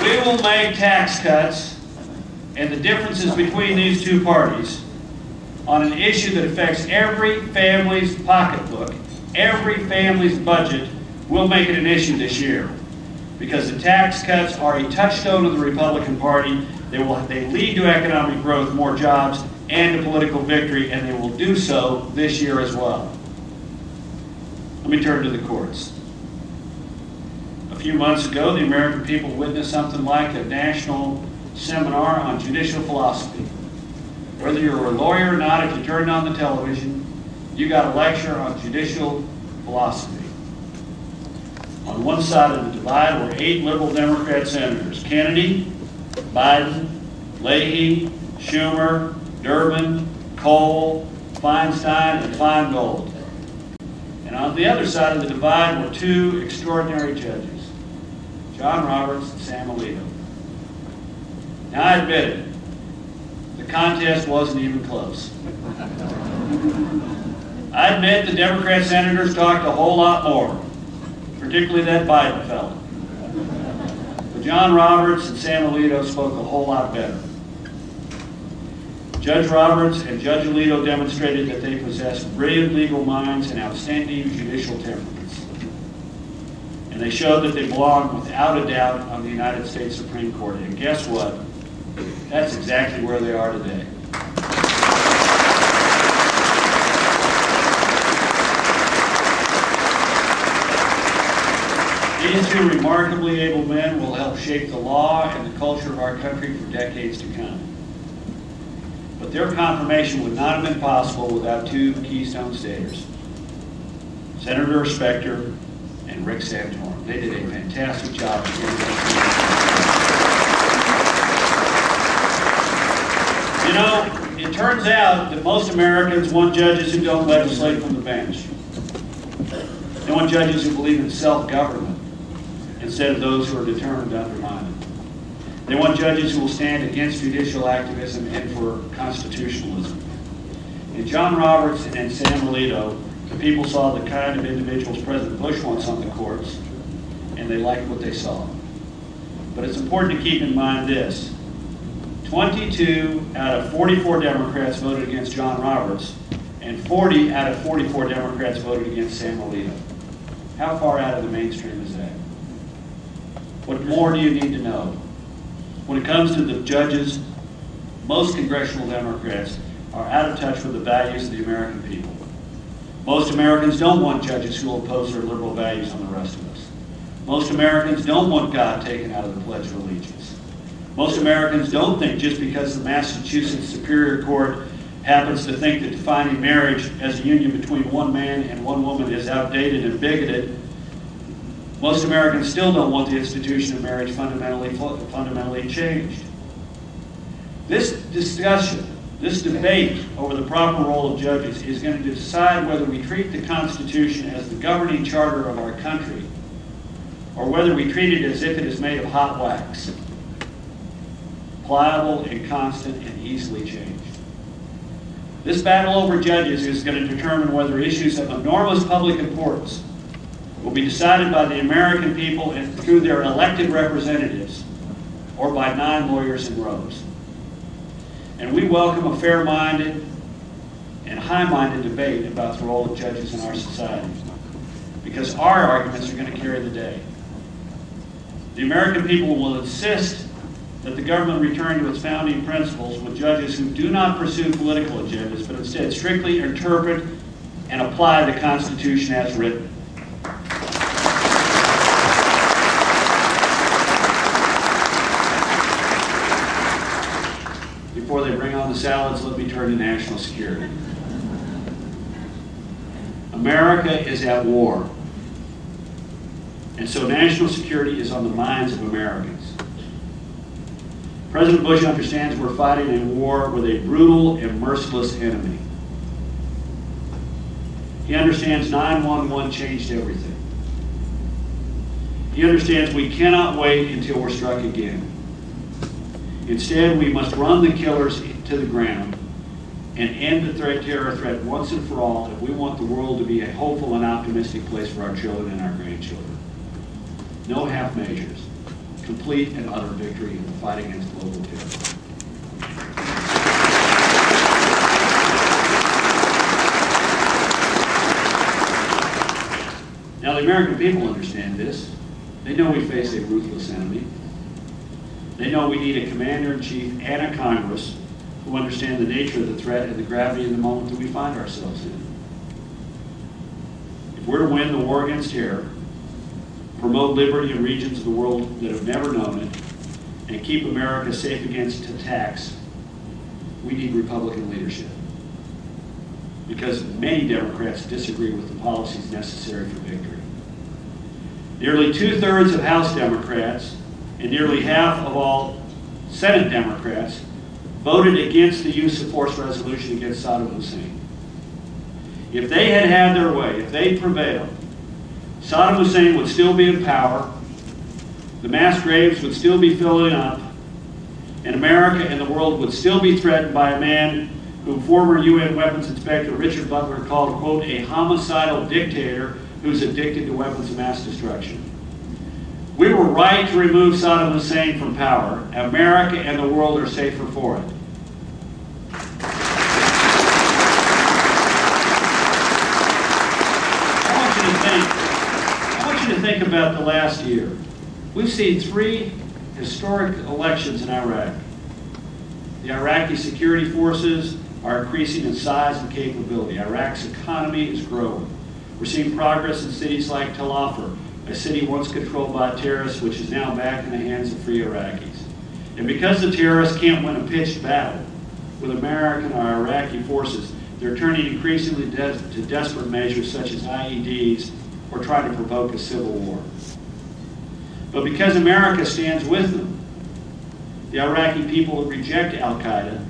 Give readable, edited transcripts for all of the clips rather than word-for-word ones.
We will make tax cuts and the differences between these two parties on an issue that affects every family's pocketbook, every family's budget. We'll make it an issue this year because the tax cuts are a touchstone of the Republican Party. They lead to economic growth, more jobs, and a political victory, and they will do so this year as well. Let me turn to the courts. A few months ago, the American people witnessed something like a national seminar on judicial philosophy. Whether you're a lawyer or not, if you turned on the television, you got a lecture on judicial philosophy. On one side of the divide were 8 liberal Democrat senators: Kennedy, Biden, Leahy, Schumer, Durbin, Cole, Feinstein, and Feingold. And on the other side of the divide were 2 extraordinary judges, John Roberts and Sam Alito. Now I admit it, the contest wasn't even close. I admit the Democrat senators talked a whole lot more, particularly that Biden fellow. But John Roberts and Sam Alito spoke a whole lot better. Judge Roberts and Judge Alito demonstrated that they possessed brilliant legal minds and outstanding judicial temperaments. And they showed that they belonged without a doubt on the United States Supreme Court. And guess what? That's exactly where they are today. These 2 remarkably able men will help shape the law and the culture of our country for decades to come. But their confirmation would not have been possible without 2 Keystone Staters, Senator Specter and Rick Santorum. They did a fantastic job. You know, it turns out that most Americans want judges who don't legislate from the bench. They want judges who believe in self-government instead of those who are determined to undermine it. They want judges who will stand against judicial activism and for constitutionalism. In John Roberts and Sam Alito, the people saw the kind of individuals President Bush wants on the courts, and they liked what they saw. But it's important to keep in mind this: 22 out of 44 Democrats voted against John Roberts, and 40 out of 44 Democrats voted against Sam Alito. How far out of the mainstream is that? What more do you need to know? When it comes to the judges, most congressional Democrats are out of touch with the values of the American people. Most Americans don't want judges who will oppose their liberal values on the rest of us. Most Americans don't want God taken out of the Pledge of Allegiance. Most Americans don't think just because the Massachusetts Superior Court happens to think that defining marriage as a union between one man and one woman is outdated and bigoted. Most Americans still don't want the institution of marriage fundamentally changed. This discussion, this debate over the proper role of judges is going to decide whether we treat the Constitution as the governing charter of our country or whether we treat it as if it is made of hot wax, pliable and constant and easily changed. This battle over judges is going to determine whether issues of enormous public importance will be decided by the American people and through their elected representatives or by 9 lawyers in rows. And we welcome a fair-minded and high-minded debate about the role of judges in our society, because our arguments are going to carry the day. The American people will insist that the government return to its founding principles with judges who do not pursue political agendas, but instead strictly interpret and apply the Constitution as written. Before they bring on the salads, let me turn to national security. America is at war, and so national security is on the minds of Americans. President Bush understands we're fighting a war with a brutal and merciless enemy. He understands 9/11 changed everything. He understands we cannot wait until we're struck again. Instead, we must run the killers to the ground and end the terror threat once and for all if we want the world to be a hopeful and optimistic place for our children and our grandchildren. No half measures. complete and utter victory in the fight against global terrorism. Now, the American people understand this. They know we face a ruthless enemy. They know we need a commander-in-chief and a Congress who understand the nature of the threat and the gravity of the moment that we find ourselves in. If we're to win the war against terror, promote liberty in regions of the world that have never known it, and keep America safe against attacks, we need Republican leadership. Because many Democrats disagree with the policies necessary for victory. Nearly 2/3 of House Democrats and nearly half of all Senate Democrats voted against the use of force resolution against Saddam Hussein. If they had had their way, if they prevailed, Saddam Hussein would still be in power, the mass graves would still be filling up, and America and the world would still be threatened by a man who former UN weapons inspector Richard Butler called, quote, a homicidal dictator who's addicted to weapons of mass destruction. We were right to remove Saddam Hussein from power. America and the world are safer for it. I want you to think about the last year. We've seen 3 historic elections in Iraq. The Iraqi security forces are increasing in size and capability. Iraq's economy is growing. We're seeing progress in cities like Tel Afar, a city once controlled by terrorists, which is now back in the hands of free Iraqis. And because the terrorists can't win a pitched battle with American or Iraqi forces, they're turning increasingly to desperate measures such as IEDs or trying to provoke a civil war. But because America stands with them, the Iraqi people reject al-Qaeda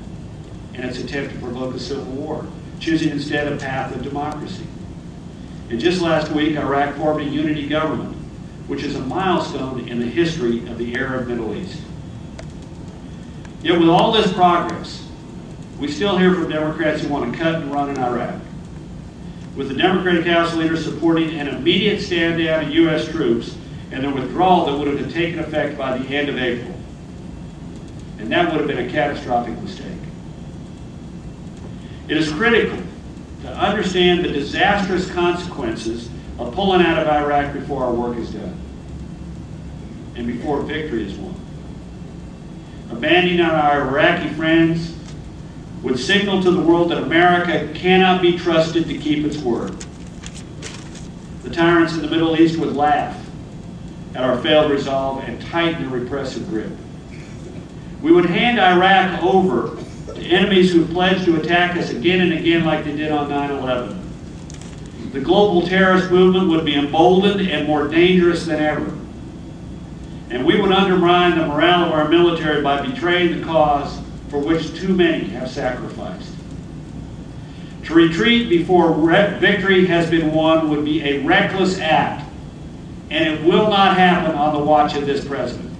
in its attempt to provoke a civil war, choosing instead a path of democracy. And just last week, Iraq formed a unity government, which is a milestone in the history of the Arab Middle East. Yet with all this progress, we still hear from Democrats who want to cut and run in Iraq, with the Democratic House leader supporting an immediate stand down of U.S. troops and their withdrawal that would have taken effect by the end of April. And that would have been a catastrophic mistake. It is critical to understand the disastrous consequences of pulling out of Iraq before our work is done and before victory is won. Abandoning our Iraqi friends would signal to the world that America cannot be trusted to keep its word. The tyrants in the Middle East would laugh at our failed resolve and tighten their repressive grip. We would hand Iraq over to enemies who pledged to attack us again and again like they did on 9/11. The global terrorist movement would be emboldened and more dangerous than ever. And we would undermine the morale of our military by betraying the cause for which too many have sacrificed. To retreat before victory has been won would be a reckless act, and it will not happen on the watch of this president.